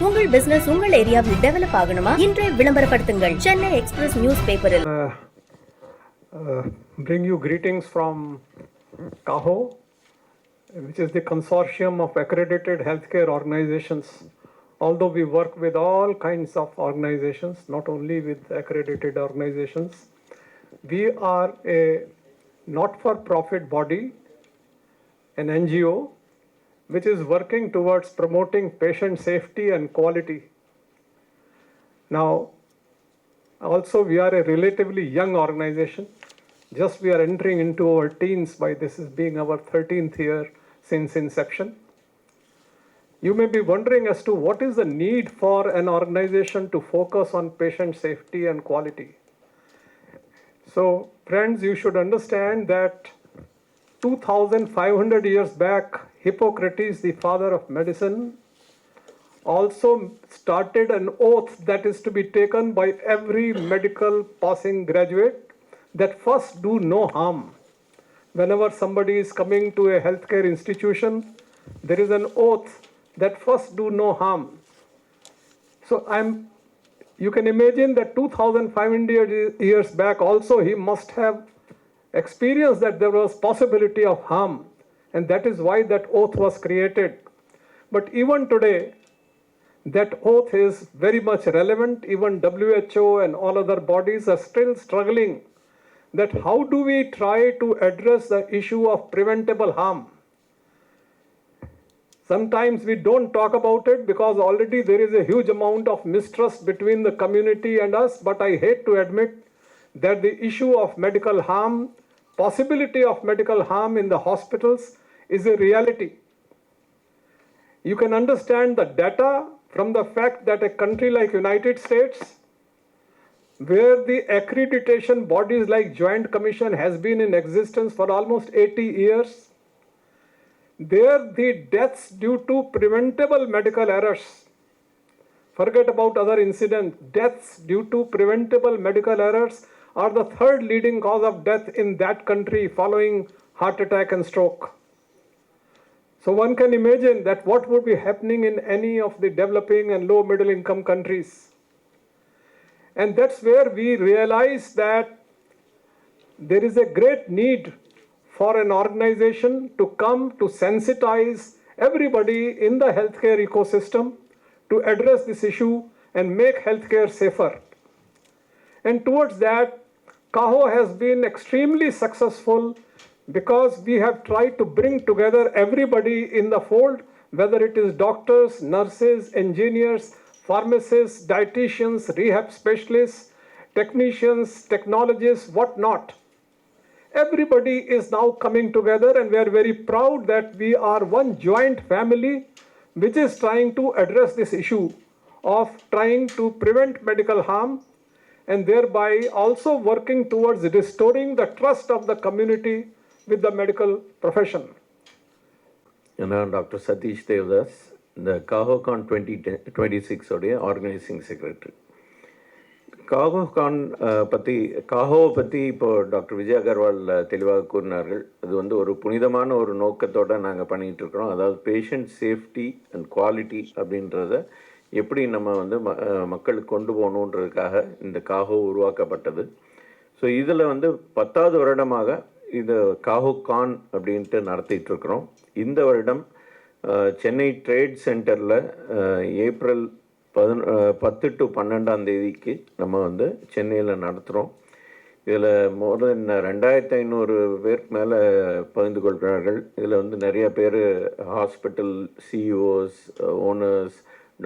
உங்கள் பிசினஸ் உங்கள் ஏரியாவில் டெவலப் ஆகணுமா? இன்றைய விளம்பரப்படுத்துங்கள் சென்னை எக்ஸ்பிரஸ் நியூஸ் பேப்பரில். Bring you greetings from CAHO, which is the consortium of accredited healthcare organizations. Although we work with all kinds of organizations, not only with accredited organizations, we are a not-for-profit body, an NGO, which is working towards promoting patient safety and quality. Now, also we are a relatively young organization. Just we are entering into our teens by this is being our 13th year since inception. You may be wondering as to what is the need for an organization to focus on patient safety and quality. So, friends, you should understand that 2,500 years back, Hippocrates, the father of medicine, also started an oath that is to be taken by every medical passing graduate, that first do no harm. Whenever somebody is coming to a healthcare institution, there is an oath that first do no harm. So you can imagine that 2,500 years back also he must have experienced that there was possibility of harm, and that is why that oath was created. But even today, that oath is very much relevant. Even WHO and all other bodies are still struggling that how do we try to address the issue of preventable harm. Sometimes we don't talk about it because already there is a huge amount of mistrust between the community and us, but I hate to admit that the issue of medical harm, possibility of medical harm in the hospitals is a reality. You can understand the data from the fact that a country like United States, where the accreditation bodies like Joint Commission has been in existence for almost 80 years, there the deaths due to preventable medical errors, forget about other incidents, deaths due to preventable medical errors are the third leading cause of death in that country following heart attack and stroke. So one can imagine that what would be happening in any of the developing and low middle income countries. And that's where we realize that there is a great need for an organization to come to sensitize everybody in the healthcare ecosystem to address this issue and make healthcare safer. And towards that, CAHO has been extremely successful because we have tried to bring together everybody in the fold, whether it is doctors, nurses, engineers, pharmacists, dietitians, rehab specialists, technicians, technologists, whatnot. Everybody is now coming together, and we are very proud that we are one joint family which is trying to address this issue of trying to prevent medical harm and thereby also working towards restoring the trust of the community with the medical profession. நான் doctor Satish Devadas, இந்த காஹோகான் 2026 உடைய organising secretary. காஹோவை பற்றி இப்போது doctor Vijay Agarwal தெளிவாக கூறினார்கள். அது வந்து ஒரு புனிதமான ஒரு நோக்கத்தோடு நாங்கள் பண்ணிகிட்ருக்குறோம். அதாவது பேஷண்ட் சேஃப்டி அண்ட் குவாலிட்டி அப்படின்றத எப்படி நம்ம வந்து மக்களுக்கு கொண்டு போகணுன்றதுக்காக இந்த காஹோ உருவாக்கப்பட்டது. ஸோ இதில் வந்து 10வது வருடமாக இது காஹோகான் அப்படின்ட்டு நடத்திட்டுருக்குறோம். இந்த வருடம் சென்னை ட்ரேட் சென்டரில் ஏப்ரல் 10 to 12 நம்ம வந்து சென்னையில் நடத்துகிறோம். இதில் மோர் தென் 2500 பேருக்கு மேலே பகிர்ந்து கொள்கிறார்கள். இதில் வந்து நிறைய பேர் hospital CEOs, owners,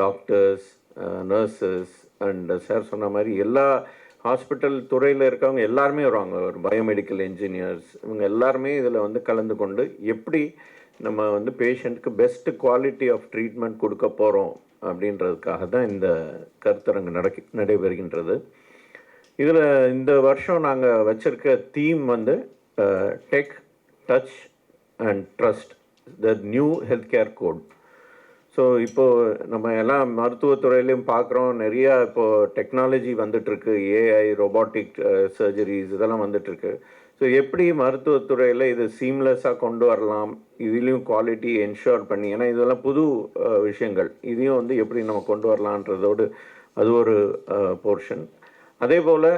doctors, nurses and sir சொன்ன மாதிரி எல்லா ஹாஸ்பிட்டல் துறையில் இருக்கவங்க எல்லாருமே வருவாங்க. ஒரு பயோமெடிக்கல் இன்ஜினியர்ஸ், இவங்க எல்லாருமே இதில் வந்து கலந்து கொண்டு எப்படி நம்ம வந்து பேஷண்ட்டுக்கு பெஸ்ட் குவாலிட்டி ஆஃப் ட்ரீட்மெண்ட் கொடுக்க போகிறோம் அப்படின்றதுக்காக தான் இந்த கருத்தரங்கு நடைபெறுகின்றது. இதில் இந்த வருஷம் நாங்கள் வச்சுருக்க தீம் வந்து tech, touch and trust, the new health care code. So இப்போது நம்ம எல்லாம் மருத்துவத்துறையிலையும் பார்க்குறோம், நிறையா இப்போது டெக்னாலஜி வந்துட்டுருக்கு, ஏஐ, ரோபாட்டிக் சர்ஜரிஸ் இதெல்லாம் வந்துட்டுருக்கு. ஸோ எப்படி மருத்துவத்துறையில் இது சீம்லெஸ்ஸாக கொண்டு வரலாம், இதுலேயும் குவாலிட்டி என்ஷூர் பண்ணி, ஏன்னா இதெல்லாம் புது விஷயங்கள், இதையும் வந்து எப்படி நம்ம கொண்டு வரலான்றதோடு அது ஒரு போர்ஷன். அதே போல்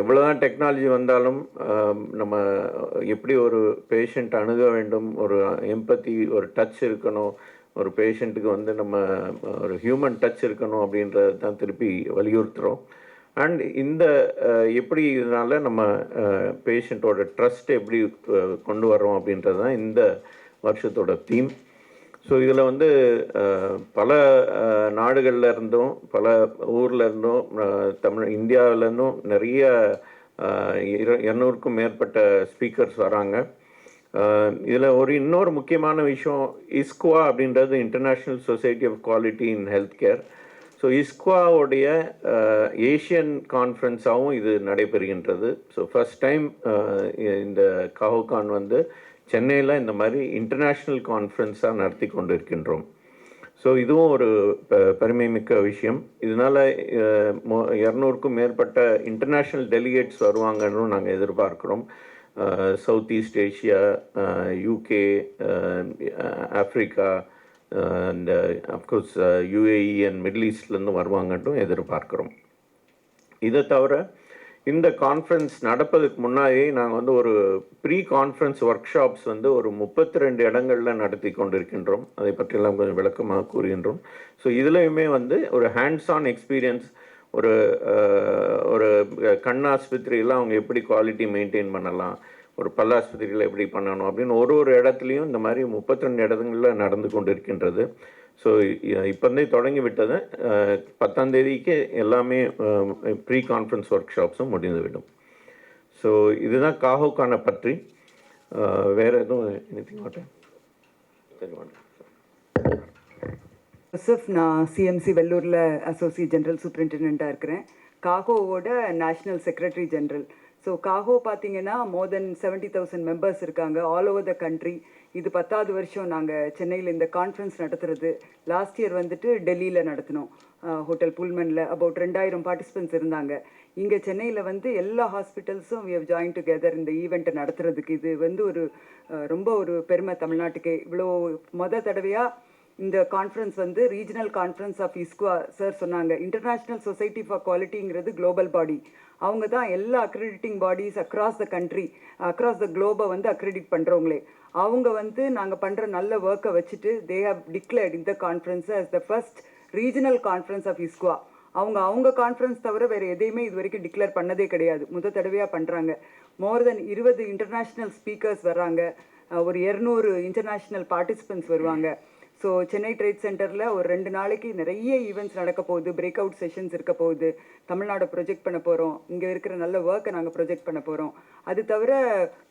எவ்வளோதான் டெக்னாலஜி வந்தாலும் நம்ம எப்படி ஒரு பேஷண்ட் அணுக வேண்டும், ஒரு எம்பத்தி, ஒரு டச் இருக்கணும், ஒரு பேஷண்ட்டுக்கு வந்து நம்ம ஒரு ஹியூமன் டச் இருக்கணும் அப்படின்றது தான் திருப்பி வலியுறுத்துகிறோம். அண்ட் இந்த எப்படி இதனால் நம்ம பேஷண்ட்டோட ட்ரஸ்ட் எப்படி கொண்டு வரோம் அப்படின்றது தான் இந்த வருஷத்தோட தீம். ஸோ இதில் வந்து பல நாடுகளில் இருந்தும் பல ஊரில் இருந்தும் இந்தியாவிலேருந்தும் நிறைய 200க்கும் மேற்பட்ட ஸ்பீக்கர்ஸ் வராங்க. இதில் இன்னொரு முக்கியமான விஷயம், ISQA அப்படின்றது international society of quality in health care. So ISQAவுடைய ஏஷியன் கான்ஃபரன்ஸாகவும் இது நடைபெறுகின்றது. ஸோ ஃபஸ்ட் டைம் இந்த காஹோகான் வந்து சென்னையில் இந்த மாதிரி இன்டர்நேஷ்னல் கான்ஃபரன்ஸாக நடத்தி கொண்டு இருக்கின்றோம். ஸோ இதுவும் ஒரு பெருமைமிக்க விஷயம். இதனால் 200க்கும் மேற்பட்ட இன்டர்நேஷ்னல் டெலிகேட்ஸ் வருவாங்கன்னு நாங்கள் எதிர்பார்க்குறோம். South East Asia, UK, Africa and of course UAE and middle ஈஸ்ட்லேருந்து வருவாங்கன்ட்டும் எதிர்பார்க்குறோம். இதை தவிர இந்த கான்ஃபரன்ஸ் நடப்பதுக்கு முன்னாடி நாங்கள் வந்து ஒரு ப்ரீ கான்ஃபரன்ஸ் ஒர்க் ஷாப்ஸ் வந்து ஒரு 32 இடங்களில் நடத்தி கொண்டிருக்கின்றோம். அதை பற்றியெல்லாம் கொஞ்சம் விளக்கமாக கூறுகின்றோம். ஸோ இதுலையுமே வந்து ஒரு ஹேண்ட்ஸ் ஆன் எக்ஸ்பீரியன்ஸ், ஒரு கண் ஆஸ்பத்திரியில் அவங்க எப்படி குவாலிட்டி மெயின்டைன் பண்ணலாம், ஒரு பல்லாஸ்பத்திரியில் எப்படி பண்ணணும் அப்படின்னு ஒரு இடத்துலையும் இந்த மாதிரி 32 இடங்களில் நடந்து கொண்டு இருக்கின்றது. ஸோ இப்போந்தே தொடங்கி விட்டது. 10ஆம் தேதிக்கு எல்லாமே ப்ரீ கான்ஃபரன்ஸ் ஒர்க் ஷாப்ஸும் முடிந்துவிடும். ஸோ இதுதான் காஹோகானை பற்றி. வேறு எதுவும் எனிதிங் மாட்டேன். சரி மாட்டேன். ஜோசப், நான் சிஎம்சி வெள்ளூரில் அசோசியேட் ஜென்ரல் சூப்பரிண்டெண்டண்ட்டாக இருக்கிறேன். காஹோவோட நேஷ்னல் செக்ரட்டரி ஜென்ரல். ஸோ காஹோ பார்த்தீங்கன்னா மோர் தென் 70,000 மெம்பர்ஸ் இருக்காங்க ஆல் ஓவர் த கண்ட்ரி. இது 10வது வருஷம் நாங்கள் சென்னையில் இந்த கான்ஃபரன்ஸ் நடத்துறது. லாஸ்ட் இயர் வந்துட்டு டெல்லியில் நடத்தினோம், ஹோட்டல் புல்மனில். அபவுட் 2000 பார்ட்டிசிபென்ட்ஸ் இருந்தாங்க. இங்கே சென்னையில் வந்து எல்லா ஹாஸ்பிட்டல்ஸும் வி ஹவ் ஜாயின் டுகெதர் இந்த ஈவெண்ட்டை நடத்துறதுக்கு. இது வந்து ரொம்ப ஒரு பெருமை தமிழ்நாட்டுக்கு. இவ்வளோ தடவையாக இந்த கான்ஃபரன்ஸ் வந்து regional conference of ISQA sir சொன்னாங்க. இன்டர்நேஷ்னல் சொசைட்டி ஃபார் குவாலிட்டிங்கிறது குளோபல் பாடி. அவங்க தான் எல்லா accrediting bodies across the country, across the குளோபை வந்து அக்ரெடிட் பண்ணுறவங்களே. அவங்க வந்து நாங்கள் பண்ணுற நல்ல ஒர்க்கை வச்சுட்டு தே ஹவ் டிக்ளேர்ட் இந்த கான்ஃபரன்ஸை as the first regional conference of ISQA. அவங்க கான்ஃபரன்ஸ் தவிர வேறு எதையுமே இது வரைக்கும் டிக்ளேர் பண்ணதே கிடையாது. தடவையாக பண்ணுறாங்க. மோர் தென் 20 இன்டர்நேஷ்னல் ஸ்பீக்கர்ஸ் வர்றாங்க, ஒரு 200 இன்டர்நேஷ்னல் பார்ட்டிசிபென்ட்ஸ் வருவாங்க. ஸோ சென்னை ட்ரேட் சென்டரில் ஒரு 2 நாளைக்கு நிறைய ஈவெண்ட்ஸ் நடக்க போகுது, பிரேக் அவுட் செஷன்ஸ் இருக்க போகுது. தமிழ்நாடு ப்ரொஜெக்ட் பண்ண போகிறோம், இங்கே இருக்கிற நல்ல ஒர்க்கை நாங்கள் ப்ரொஜெக்ட் பண்ண போகிறோம். அது தவிர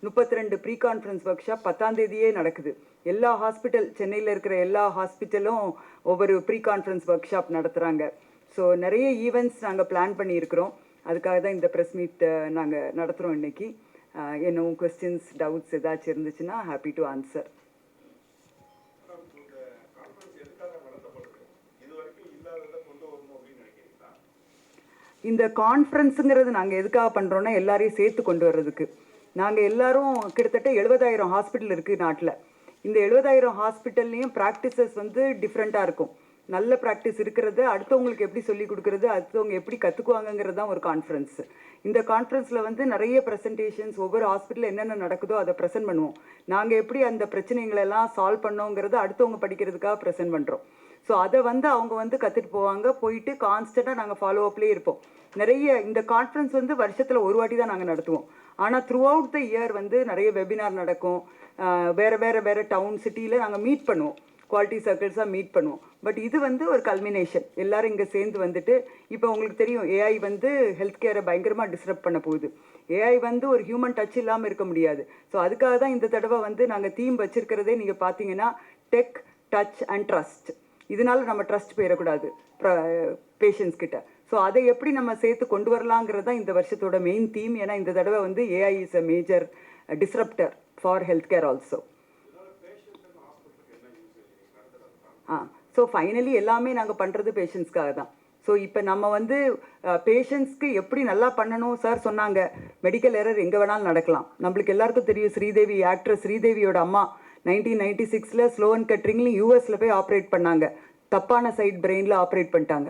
32 ப்ரீ கான்ஃபரன்ஸ் ஒர்க் ஷாப் 10ஆம் தேதியே நடக்குது. எல்லா ஹாஸ்பிட்டல், சென்னையில் இருக்கிற எல்லா ஹாஸ்பிட்டலும் ஒவ்வொரு ப்ரீ கான்ஃபரன்ஸ் ஒர்க் ஷாப் நடத்துகிறாங்க. ஸோ நிறைய ஈவெண்ட்ஸ் நாங்கள் பிளான் பண்ணியிருக்கிறோம். அதுக்காக தான் இந்த ப்ரெஸ் மீட் நாங்கள் நடத்துகிறோம் இன்றைக்கி. என்ன கொஸ்டின்ஸ், டவுட்ஸ் ஏதாச்சும் இருந்துச்சுன்னா ஹாப்பி டு ஆன்சர். இந்த கான்ஃபரன்ஸுங்கிறது நாங்கள் எதுக்காக பண்ணுறோன்னா எல்லாரையும் சேர்த்து கொண்டு வர்றதுக்கு. நாங்கள் எல்லாரும் கிட்டத்தட்ட 70,000 ஹாஸ்பிட்டல் இருக்குது நாட்டில். இந்த 70,000 ஹாஸ்பிட்டல்லையும் ப்ராக்டிசஸ் வந்து டிஃப்ரெண்ட்டாக இருக்கும். நல்ல ப்ராக்டிஸ் இருக்கிறது அடுத்தவங்களுக்கு எப்படி சொல்லிக் கொடுக்குறது, அடுத்தவங்க எப்படி கற்றுக்குவாங்கங்கிறது தான் ஒரு கான்ஃபரன்ஸ். இந்த கான்ஃபரன்ஸில் வந்து நிறைய ப்ரெசன்டேஷன்ஸ், ஒவ்வொரு ஹாஸ்பிட்டலில் என்னென்ன நடக்குதோ அதை ப்ரெசென்ட் பண்ணுவோம். நாங்கள் எப்படி அந்த பிரச்சனைகளெல்லாம் சால்வ் பண்ணோங்கிறத அடுத்தவங்க படிக்கிறதுக்காக ப்ரெசென்ட் பண்ணுறோம். ஸோ அதை வந்து அவங்க வந்து கற்றுட்டு போவாங்க. போயிட்டு கான்ஸ்டண்ட்டாக நாங்கள் ஃபாலோ அப்லேயே இருப்போம். நிறைய இந்த கான்ஃபரன்ஸ் வந்து வருஷத்தில் ஒரு வாட்டி தான் நாங்கள் நடத்துவோம். ஆனால் த்ரூ அவுட் த இயர் வந்து நிறைய வெபினார் நடக்கும். வேறு டவுன் சிட்டியில் நாங்கள் மீட் பண்ணுவோம், குவாலிட்டி சர்க்கிள்ஸாக மீட் பண்ணுவோம். பட் இது வந்து ஒரு கல்மினேஷன். எல்லோரும் இங்கே சேர்ந்து வந்துட்டு, இப்போ உங்களுக்கு தெரியும் AI வந்து ஹெல்த் கேரை பயங்கரமாக டிஸ்டர்ப் பண்ண போகுது. AI வந்து ஒரு ஹியூமன் டச் இல்லாமல் இருக்க முடியாது. ஸோ அதுக்காக தான் இந்த தடவை வந்து நாங்கள் தீம் வச்சுருக்கிறதே நீங்கள் பார்த்தீங்கன்னா டெக், டச் அண்ட் ட்ரஸ்ட். இதனால நம்ம ட்ரஸ்ட் போயிடக்கூடாது பேஷண்ட்ஸ் கிட்ட. ஸோ அதை எப்படி நம்ம சேர்த்து கொண்டு வரலாங்கிறது தான் இந்த வருஷத்தோட மெயின் தீம். ஏன்னா இந்த தடவை வந்து AI is a major disruptor for health care also. So finally எல்லாமே நாங்கள் பண்ணுறது பேஷண்ட்ஸ்க்காக தான். ஸோ இப்போ நம்ம வந்து பேஷண்ட்ஸ்க்கு எப்படி நல்லா பண்ணணும் சார் சொன்னாங்க. மெடிக்கல் எரர் எங்கே வேணாலும் நடக்கலாம். நம்மளுக்கு எல்லாருக்கும் தெரியும், ஸ்ரீதேவி ஆக்ட்ரஸ் ஸ்ரீதேவியோட அம்மா 1996 ஸ்லோ அண்ட் கட்ரிங்லையும் யூஎஸில் போய் ஆப்ரேட் பண்ணாங்க. தப்பான சைட் பிரெயினில் ஆப்ரேட் பண்ணிட்டாங்க.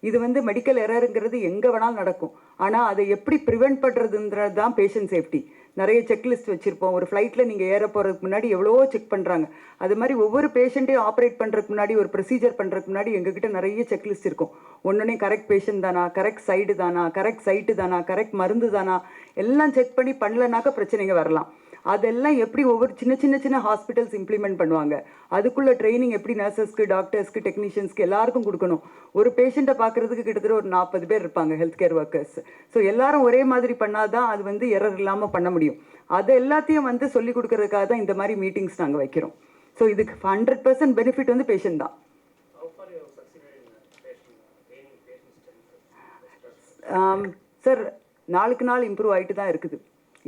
இது வந்து மெடிக்கல் எரருங்கிறது எங்கே வேணாலும் நடக்கும். ஆனால் அதை எப்படி ப்ரிவெண்ட் பண்ணுறதுன்றது தான் பேஷண்ட் சேஃப்டி. நிறைய செக்லிஸ்ட் வச்சுருப்போம். ஒரு ஃப்ளைட்டில் நீங்கள் ஏற போகிறதுக்கு முன்னாடி எவ்வளவோ செக் பண்ணுறாங்க. அது மாதிரி ஒவ்வொரு பேஷண்ட்டையும் ஆப்ரேட் பண்ணுறதுக்கு முன்னாடி, ஒரு ப்ரொசீஜர் பண்ணுறதுக்கு முன்னாடி எங்ககிட்ட நிறைய செக்லிஸ்ட் இருக்கும். ஒன்றுனே கரெக்ட் பேஷண்ட் தானா, கரெக்ட் சைடு தானா, கரெக்ட் சைட்டு தானா, கரெக்ட் மருந்து தானா, எல்லாம் செக் பண்ணி பண்ணலனாக்கா பிரச்சனைங்க வரலாம். அதெல்லாம் எப்படி ஒவ்வொரு சின்ன ஹாஸ்பிட்டல்ஸ் இம்ப்ளிமெண்ட் பண்ணுவாங்க. அதுக்குள்ள ட்ரைனிங் எப்படி நர்சஸ்க்கு, டாக்டர்ஸ்க்கு, டெக்னீஷியன்ஸ்க்கு எல்லாருக்கும் கொடுக்கணும். ஒரு பேஷண்ட்டை பார்க்குறதுக்கு கிட்டத்தட்ட ஒரு 40 பேர் இருப்பாங்க ஹெல்த் கேர் ஒர்க்கர்ஸ். ஸோ எல்லாரும் ஒரே மாதிரி பண்ணாதான் அது வந்து எரர் இல்லாமல் பண்ண முடியும். அது எல்லாத்தையும் வந்து சொல்லிக் கொடுக்கறதுக்காக தான் இந்த மாதிரி மீட்டிங்ஸ் நாங்கள் வைக்கிறோம். ஸோ இதுக்கு 100% பெனிஃபிட் வந்து பேஷண்ட் தான். சார் நாளுக்கு நாள் இம்ப்ரூவ் ஆகிட்டு தான் இருக்குது.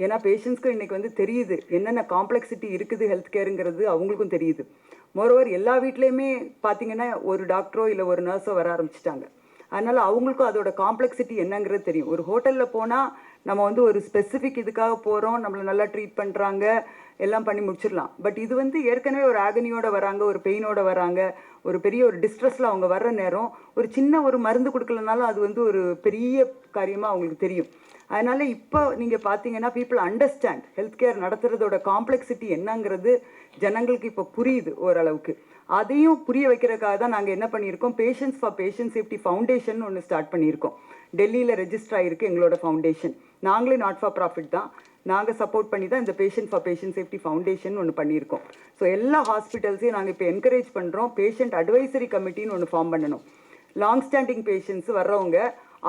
ஏன்னா பேஷண்ட்ஸ்க்கு இன்றைக்கி வந்து தெரியுது என்னென்ன காம்ப்ளெக்சிட்டி இருக்குது ஹெல்த் கேருங்கிறது அவங்களுக்கும் தெரியுது. மோரோவர் எல்லா வீட்லேயுமே பார்த்தீங்கன்னா ஒரு டாக்டரோ இல்லை ஒரு நர்ஸோ வர ஆரம்பிச்சிட்டாங்க. அதனால் அவங்களுக்கும் அதோட காம்ப்ளெக்சிட்டி என்னங்கிறது தெரியும். ஒரு ஹோட்டலில் போனால் நம்ம வந்து ஒரு ஸ்பெசிஃபிக் இதுக்காக போகிறோம், நம்மளை நல்லா ட்ரீட் பண்ணுறாங்க, எல்லாம் பண்ணி முடிச்சிடலாம். பட் இது வந்து ஏற்கனவே ஒரு ஆகனியோட வராங்க, ஒரு பெயினோட வராங்க, ஒரு பெரிய ஒரு டிஸ்ட்ரெஸில் அவங்க வர்ற நேரம் ஒரு சின்ன ஒரு மருந்து கொடுக்கலனாலும் அது வந்து ஒரு பெரிய காரியமாக அவங்களுக்கு தெரியும். அதனால் இப்போ நீங்கள் பார்த்தீங்கன்னா பீப்புள் அண்டர்ஸ்டாண்ட் ஹெல்த் கேர் நடத்துகிறதோட காம்ப்ளெக்சிட்டி என்னங்கிறது ஜனங்களுக்கு இப்போ புரியுது ஓரளவுக்கு. அதையும் புரிய வைக்கிறதுக்காக தான் நாங்கள் என்ன பண்ணியிருக்கோம், patients for patient safety foundation ஒன்று ஸ்டார்ட் பண்ணியிருக்கோம். டெல்லியில் ரெஜிஸ்டர் ஆகிருக்கு எங்களோட ஃபவுண்டேஷன். நாங்களே நாட் ஃபார் ப்ராஃபிட் தான், நாங்கள் சப்போர்ட் பண்ணி தான் இந்த patient for patient safety foundation ஒன்று பண்ணியிருக்கோம். ஸோ எல்லா ஹாஸ்பிட்டல்ஸையும் நாங்கள் இப்போ என்கரேஜ் பண்ணுறோம். பேஷண்ட் அட்வைசரி கமிட்டின்னு ஒன்று ஃபார்ம் பண்ணணும். லாங் ஸ்டாண்டிங் பேஷண்ட்ஸ் வர்றவங்க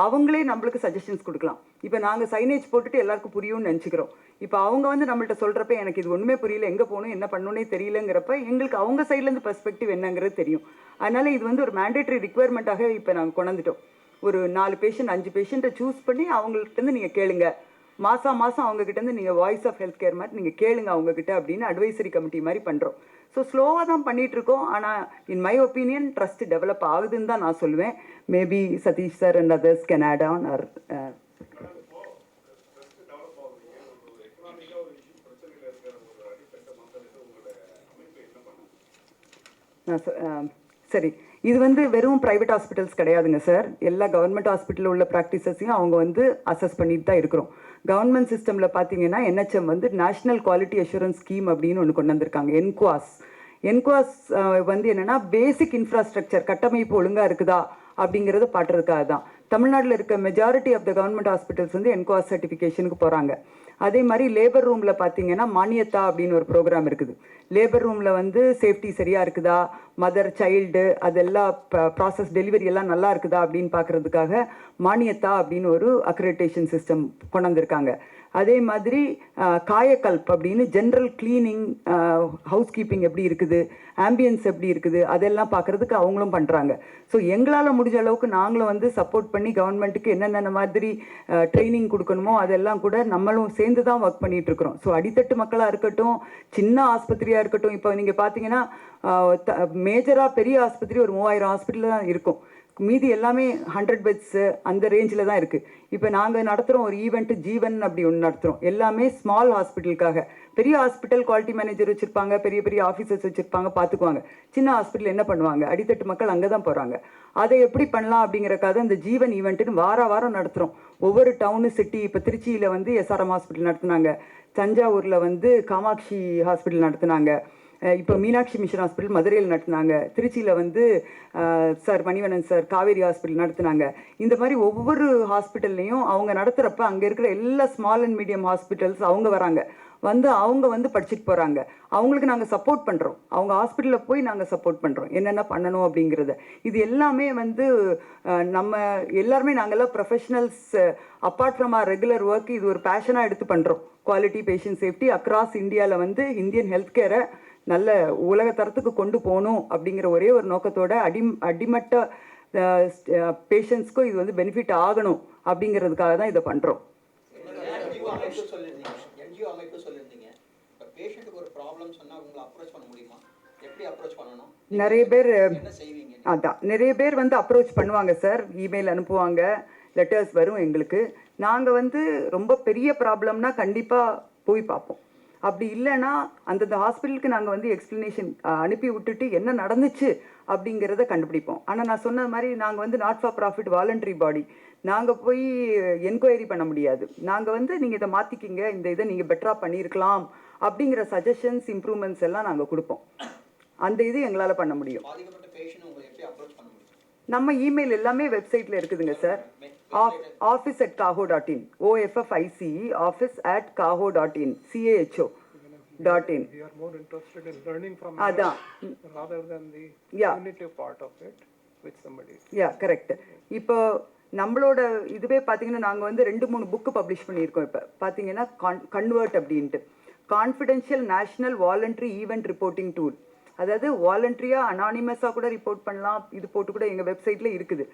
அவங்களே நம்மளுக்கு சஜஷன்ஸ் கொடுக்கலாம். இப்போ நாங்கள் சைனேஜ் போட்டுட்டு எல்லாருக்கும் புரியும்னு நினச்சிக்கிறோம். இப்போ அவங்க வந்து நம்மள்ட்ட சொல்கிறப்ப எனக்கு இது ஒன்றுமே புரியல, எங்கே போகணும் என்ன பண்ணணுன்னே தெரியலங்கிறப்ப எங்களுக்கு அவங்க சைட்லேருந்து பெர்ஸ்பெக்டிவ் என்னங்கிறது தெரியும். அதனால் இது வந்து ஒரு மேண்டேட்ரி ரிக்குவயர்மெண்ட்டாக இப்போ நாங்கள் கொண்டுட்டோம். ஒரு 4 பேஷண்ட் 5 பேஷண்ட்டை சூஸ் பண்ணி அவங்கள்ட்டேருந்து நீங்கள் கேளுங்க, மாதம் அவங்ககிட்டேருந்து நீங்கள் வாய்ஸ் ஆஃப் ஹெல்த் கேர் மாதிரி நீங்கள் கேளுங்க அவங்கக்கிட்ட அப்படின்னு அட்வைசரி கமிட்டி மாதிரி பண்ணுறோம். ஸோ ஸ்லோவாக தான் பண்ணிகிட்ருக்கோம். ஆனால் in my opinion trust develop ஆகுதுன்னு தான் நான் சொல்லுவேன். Maybe Satish sir and others can add on or சரி. இது வந்து வெறும் ப்ரைவேட் ஹாஸ்பிட்டல்ஸ் கிடையாதுங்க சார். எல்லா கவர்மெண்ட் ஹாஸ்பிட்டலில் உள்ள ப்ராக்டிசஸையும் அவங்க வந்து அசஸ் பண்ணிட்டு தான் இருக்கிறோம். கவர்மெண்ட் சிஸ்டமில் பார்த்தீங்கன்னா NHM வந்து நேஷ்னல் குவாலிட்டி அஷூரன்ஸ் ஸ்கீம் அப்படின்னு ஒன்று கொண்டு வந்திருக்காங்க. என்குவாஸ் வந்து என்னென்னா பேசிக் இன்ஃப்ராஸ்ட்ரக்சர் கட்டமைப்பு ஒழுங்காக இருக்குதா அப்படிங்கிறத பாட்டுறதுக்காக தான். தமிழ்நாட்டில் இருக்க majority of the government hospitals வந்து என்குவாஸ் சர்டிஃபிகேஷனுக்கு போகிறாங்க. அதே மாதிரி லேபர் ரூமில் பார்த்தீங்கன்னா மானியத்தா அப்படின்னு ஒரு ப்ரோக்ராம் இருக்குது. லேபர் ரூமில் வந்து சேஃப்டி சரியாக இருக்குதா, மதர் சைல்டு அதெல்லாம் ப்ராசஸ் டெலிவரி எல்லாம் நல்லா இருக்குதா அப்படின்னு பார்க்குறதுக்காக மானியத்தா அப்படின்னு ஒரு அக்ரெடிட்டேஷன் சிஸ்டம் கொண்டு வந்திருக்காங்க. அதே மாதிரி காயக்கல்ப் அப்படின்னு ஜென்ரல் கிளீனிங், ஹவுஸ் கீப்பிங் எப்படி இருக்குது, ஆம்பியன்ஸ் எப்படி இருக்குது அதெல்லாம் பார்க்குறதுக்கு அவங்களும் பண்ணுறாங்க. ஸோ எங்களால் முடிஞ்ச அளவுக்கு நாங்களும் வந்து சப்போர்ட் பண்ணி கவர்மெண்ட்டுக்கு என்னென்ன மாதிரி ட்ரைனிங் கொடுக்கணுமோ அதெல்லாம் கூட நம்மளும் சேர்ந்து தான் ஒர்க் பண்ணிகிட்ருக்குறோம். ஸோ அடித்தட்டு மக்களாக இருக்கட்டும், சின்ன ஆஸ்பத்திரியாக இருக்கட்டும், இப்போ நீங்கள் பார்த்தீங்கன்னா மேஜராக பெரிய ஆஸ்பத்திரி ஒரு 3000 ஹாஸ்பிட்டல் தான் இருக்கும். மீதி எல்லாமே 100 பெட்ஸு அந்த ரேஞ்சில் தான் இருக்குது. இப்போ நாங்கள் நடத்துகிறோம் ஒரு ஈவெண்ட்டு ஜீவன் அப்படி ஒன்று நடத்துகிறோம். எல்லாமே ஸ்மால் ஹாஸ்பிட்டலுக்காக. பெரிய ஹாஸ்பிட்டல் குவாலிட்டி மேனேஜர் வச்சுருப்பாங்க, பெரிய ஆஃபீஸர்ஸ் வச்சுருப்பாங்க, பார்த்துக்குவாங்க. சின்ன ஹாஸ்பிட்டல் என்ன பண்ணுவாங்க, அடித்தட்டு மக்கள் அங்கே தான் போகிறாங்க. அதை எப்படி பண்ணலாம் அப்படிங்கிறக்காக இந்த ஜீவன் ஈவெண்ட்டுன்னு வாரம் நடத்துகிறோம். ஒவ்வொரு டவுனு சிட்டி, இப்போ திருச்சியில் வந்து SRM ஹாஸ்பிட்டல் நடத்துனாங்க, தஞ்சாவூரில் வந்து காமாட்சி ஹாஸ்பிட்டல் நடத்துனாங்க, இப்போ மீனாட்சி மிஷன் ஹாஸ்பிட்டல் மதுரையில் நடத்துனாங்க, திருச்சியில் வந்து sir Manivannan sir Kaveri hospital நடத்துனாங்க. இந்த மாதிரி ஒவ்வொரு ஹாஸ்பிட்டல்லையும் அவங்க நடத்துகிறப்ப அங்கே இருக்கிற எல்லா ஸ்மால் அண்ட் மீடியம் ஹாஸ்பிட்டல்ஸ் அவங்க வராங்க, அவங்க வந்து படிச்சுட்டு போகிறாங்க. அவங்களுக்கு நாங்கள் சப்போர்ட் பண்ணுறோம், அவங்க ஹாஸ்பிட்டலில் போய் நாங்கள் சப்போர்ட் பண்ணுறோம் என்னென்ன பண்ணணும் அப்படிங்கிறத. இது எல்லாமே வந்து நம்ம எல்லாருமே நாங்கள்லாம் professionals. Apart from our regular work இது ஒரு பேஷனாக எடுத்து பண்ணுறோம். குவாலிட்டி பேஷண்ட் சேஃப்டி அக்ராஸ் இந்தியாவில் வந்து இந்தியன் ஹெல்த் கேரை நல்ல உலக தரத்துக்கு கொண்டு போகணும் அப்படிங்கிற ஒரே ஒரு நோக்கத்தோட அடிமட்ட பேஷண்ட்ஸ்க்கும் இது வந்து பெனிஃபிட் ஆகணும் அப்படிங்கிறதுக்காக தான் இதை பண்ணுறோம். NGO அமைப்பு சொல்லியிருந்தீங்க. இப்போ பேஷண்ட்டுக்கு ஒரு ப்ராப்ளம் சொன்னால் உங்களை அப்ரோச் பண்ண முடியுமா? எப்படி அப்ரோச் பண்ணணும்? நிறைய பேர் என்ன செய்வீங்க? அதான் நிறைய பேர் வந்து அப்ரோச் பண்ணுவாங்க சார், இமெயில் அனுப்புவாங்க, லெட்டர்ஸ் வரும் எங்களுக்கு. நாங்கள் வந்து ரொம்ப பெரிய ப்ராப்ளம்னா கண்டிப்பாக போய் பார்ப்போம். அப்படி இல்லைன்னா அந்தந்த ஹாஸ்பிட்டலுக்கு நாங்கள் வந்து எக்ஸ்ப்ளனேஷன் அனுப்பி விட்டுட்டு என்ன நடந்துச்சு அப்படிங்கிறத கண்டுபிடிப்போம். ஆனால் நான் சொன்ன மாதிரி நாங்கள் வந்து நாட் ஃபார் ப்ராஃபிட் வாலண்டரி பாடி, நாங்கள் போய் என்கொயரி பண்ண முடியாது. நாங்கள் வந்து நீங்கள் இதை மாற்றிக்கிங்க, இந்த இதை நீங்கள் பெட்டராக பண்ணியிருக்கலாம் அப்படிங்கிற சஜஷன்ஸ் இம்ப்ரூவ்மெண்ட்ஸ் எல்லாம் நாங்கள் கொடுப்போம். அந்த இது எங்களால் பண்ண முடியும். பாதிக்கப்பட்ட பேஷண்ட் உங்களை எப்படி அப்ரோச் பண்ண முடியும்? நம்ம இமெயில் எல்லாமே வெப்சைட்டில் இருக்குதுங்க sir. office@kaho.in, OFFICE, office@kaho.in, CAHO.in. We are more interested in learning from அதான் rather than the Yeah. cognitive part of it, which somebody. Yeah correct. இப்போ நம்மளோட இதுவே பார்த்தீங்கன்னா நாங்கள் வந்து 2-3 புக்கு பப்ளிஷ் பண்ணியிருக்கோம். இப்போ பார்த்தீங்கன்னா கன்வெர்ட் அப்படின்ட்டு, confidential national voluntary event reporting tool. அதாவது வாலண்டரியாக அனானிமஸாக கூட ரிப்போர்ட் பண்ணலாம், இது போட்டு கூட எங்கள் வெப்சைட்டில் இருக்குது.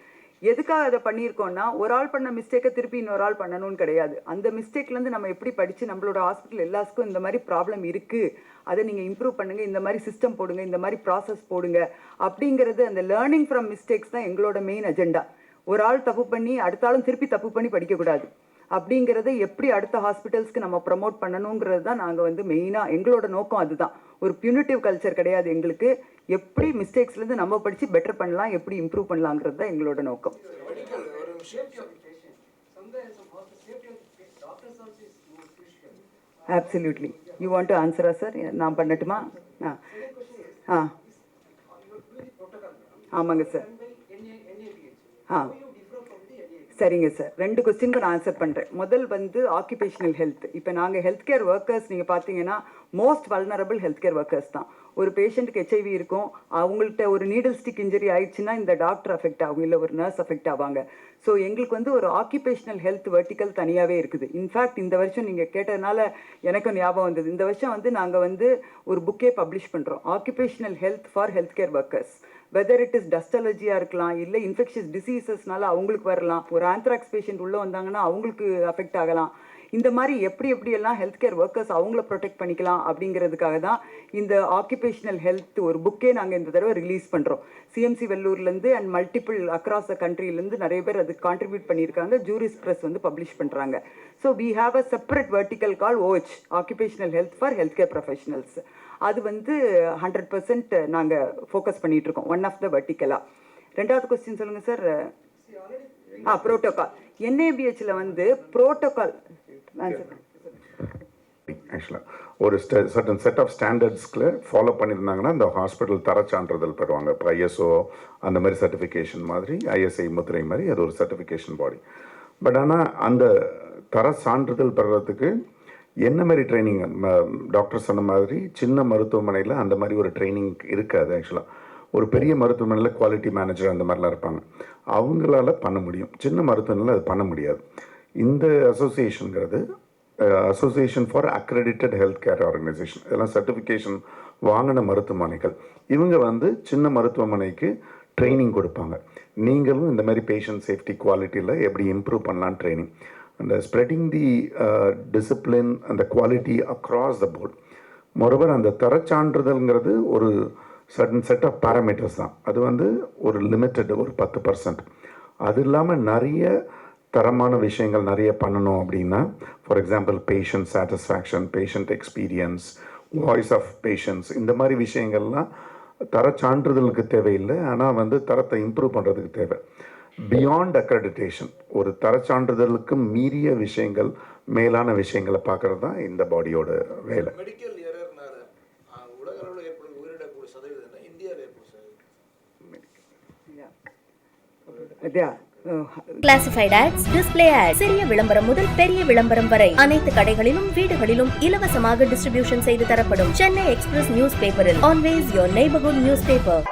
எதுக்காக அதை பண்ணியிருக்கோம்னா, ஒரு ஆள் பண்ண மிஸ்டேக்கை திருப்பி இன்னொரு ஆள் பண்ணணும்னு கிடையாது. அந்த மிஸ்டேக்லேருந்து நம்ம எப்படி படித்து நம்மளோட ஹாஸ்பிட்டல் எல்லாத்துக்கும் இந்த மாதிரி ப்ராப்ளம் இருக்குது, அதை நீங்கள் இம்ப்ரூவ் பண்ணுங்கள், இந்த மாதிரி சிஸ்டம் போடுங்க, இந்த மாதிரி ப்ராசஸ் போடுங்க அப்படிங்கிறது, அந்த லேர்னிங் ஃப்ரம் மிஸ்டேக்ஸ் தான் எங்களோட மெயின் அஜெண்டா. ஒரு ஆள் தப்பு பண்ணி அடுத்த ஆளும் திருப்பி தப்பு பண்ணி படிக்கக்கூடாது அப்படிங்கிறத எப்படி அடுத்த ஹாஸ்பிட்டல்ஸ்க்கு நம்ம ப்ரமோட் பண்ணணுங்கிறது தான் நாங்கள் வந்து மெயினாக எங்களோட நோக்கம். அதுதான், ஒரு பியூனிட்டிவ் கல்ச்சர் கிடையாது எங்களுக்கு. எப்படி மிஸ்டேக்ஸ்லேருந்து நம்ம படித்து பெட்டர் பண்ணலாம், எப்படி இம்ப்ரூவ் பண்ணலாங்கிறது தான் எங்களோட நோக்கம். Absolutely. You want to answer us, sir? நான் பண்ணட்டுமா? ஆமாங்க சார். சரிங்க சார், 2 கொஸ்டினுக்கு நான் ஆன்சர் பண்ணுறேன். முதல் வந்து ஆக்குபேஷனல் ஹெல்த். இப்போ நாங்கள் ஹெல்த் கேர் ஒர்க்கர்ஸ் நீங்கள் பார்த்தீங்கன்னா most vulnerable health care workers தான். ஒரு பேஷண்ட்டுக்கு HIV இருக்கும், அவங்கள்ட்ட ஒரு நீடில் ஸ்டிக் இன்ஜரி ஆயிடுச்சுன்னா இந்த டாக்டர் அஃபெக்ட் ஆகும், இல்லை ஒரு நர்ஸ் அஃபெக்ட் ஆவாங்க. ஸோ எங்களுக்கு வந்து ஒரு ஆக்குபேஷனல் ஹெல்த் வெர்டிக்கல் தனியாகவே இருக்குது. இன்ஃபேக்ட் இந்த வருஷம் நீங்கள் கேட்டதுனால எனக்கும் ஞாபகம் வந்தது, இந்த வருஷம் வந்து நாங்கள் வந்து ஒரு புக்கே பப்ளிஷ் பண்ணுறோம், occupational health for health care workers. Whether it is dust அலர்ஜியாக இருக்கலாம், இல்லை இன்ஃபெக்ஷஸ் டிசீசஸ்னால அவங்களுக்கு வரலாம், ஒரு ஆந்த்ராக்ஸ் பேஷண்ட் உள்ளே வந்தாங்கன்னா அவங்களுக்கு அஃபெக்ட் ஆகலாம். இந்த மாதிரி எப்படியெல்லாம் ஹெல்த் கேர் ஒர்க்கர்ஸ் அவங்கள ப்ரொடெக்ட் பண்ணிக்கலாம் அப்படிங்கிறதுக்காக தான் இந்த ஆக்குபேஷனல் ஹெல்த் ஒரு புக்கே நாங்கள் இந்த தடவை ரிலீஸ் பண்ணுறோம். சிஎம்சி வெள்ளூர்லேருந்து அண்ட் மல்டிபிள் அக்ராஸ் த கண்ட்ரிலேருந்து நிறைய பேர் அதுக்கு கான்ட்ரிபியூட் பண்ணியிருக்காங்க. ஜூரிஸ் ப்ரெஸ் வந்து பப்ளிஷ் பண்ணுறாங்க. So we have a separate vertical call OH, occupational health for health care professionals. அது வந்து 100% நாங்கள் ஃபோக்கஸ் பண்ணிகிட்ருக்கோம், ஒன் ஆஃப் த வெர்டிக்கலாக. 2வது கொஸ்டின் சொல்லுங்கள் சார். ப்ரோட்டோகால். NABHல வந்து ப்ரோட்டோகால் ஆக்சுவலாக ஒரு சர்டன் செட் ஆஃப் ஸ்டாண்டர்ட்ஸ்க்கு ஃபாலோ பண்ணியிருந்தாங்கன்னா இந்த ஹாஸ்பிட்டல் தர சான்றிதழ் பெறுவாங்க. இப்போ ISO அந்த மாதிரி சர்டிஃபிகேஷன் மாதிரி, ISI முத்திரை மாதிரி, அது ஒரு சர்டிஃபிகேஷன் பாடி. பட் ஆனால் அந்த தர சான்றிதழ் பெறுறதுக்கு என்ன மாதிரி ட்ரைனிங், டாக்டர் சொன்ன மாதிரி சின்ன மருத்துவமனையில் அந்த மாதிரி ஒரு ட்ரைனிங் இருக்காது. ஆக்சுவலாக ஒரு பெரிய மருத்துவமனையில் குவாலிட்டி மேனேஜர் அந்த மாதிரிலாம் இருப்பாங்க, அவங்களால பண்ண முடியும். சின்ன மருத்துவமனையில் அது பண்ண முடியாது. இந்த அசோசியேஷனுங்கிறது association for accredited health care organisation, இதெல்லாம் சர்டிஃபிகேஷன் வாங்கின மருத்துவமனைகள். இவங்க வந்து சின்ன மருத்துவமனைக்கு ட்ரைனிங் கொடுப்பாங்க. நீங்களும் இந்த மாதிரி பேஷண்ட் சேஃப்டி குவாலிட்டியில் எப்படி இம்ப்ரூவ் பண்ணலான்னு ட்ரைனிங், அந்த ஸ்ப்ரெடிங் தி டிசிப்ளின் அந்த quality across the board. Moreover அந்த தரச்சான்றிதழ்ங்கிறது ஒரு சர்டன் செட் ஆஃப் பேராமீட்டர்ஸ் தான். அது வந்து ஒரு லிமிட்டட், ஒரு 10%. அது இல்லாமல் நிறைய தரமான விஷயங்கள் நிறைய பண்ணணும் அப்படின்னா, for example patient satisfaction, patient experience, voice of patients, இந்த மாதிரி விஷயங்கள்லாம் தர சான்றிதழுக்கு தேவையில்லை. ஆனால் வந்து தரத்தை இம்ப்ரூவ் பண்ணுறதுக்கு தேவை. பியாண்ட் அக்ரெடிட்டேஷன், ஒரு தர சான்றிதழுக்கு மீறிய விஷயங்கள், மேலான விஷயங்களை பார்க்கறது தான் இந்த பாடியோட வேலை. மெடிக்கல் எரர்னால உலக அளவில் ஏற்படும் உயிரிழப்பு சதவீதம் இந்தியாவில் ஏற்படும் sir. Classified ads, display ads, சிறிய விளம்பரம் முதல் பெரிய விளம்பரம் வரை அனைத்து கடைகளிலும் வீடுகளிலும் இலவசமாக டிஸ்ட்ரிபியூஷன் செய்து தரப்படும். சென்னை எக்ஸ்பிரஸ் நியூஸ் பேப்பரில் always your neighbourhood news paper.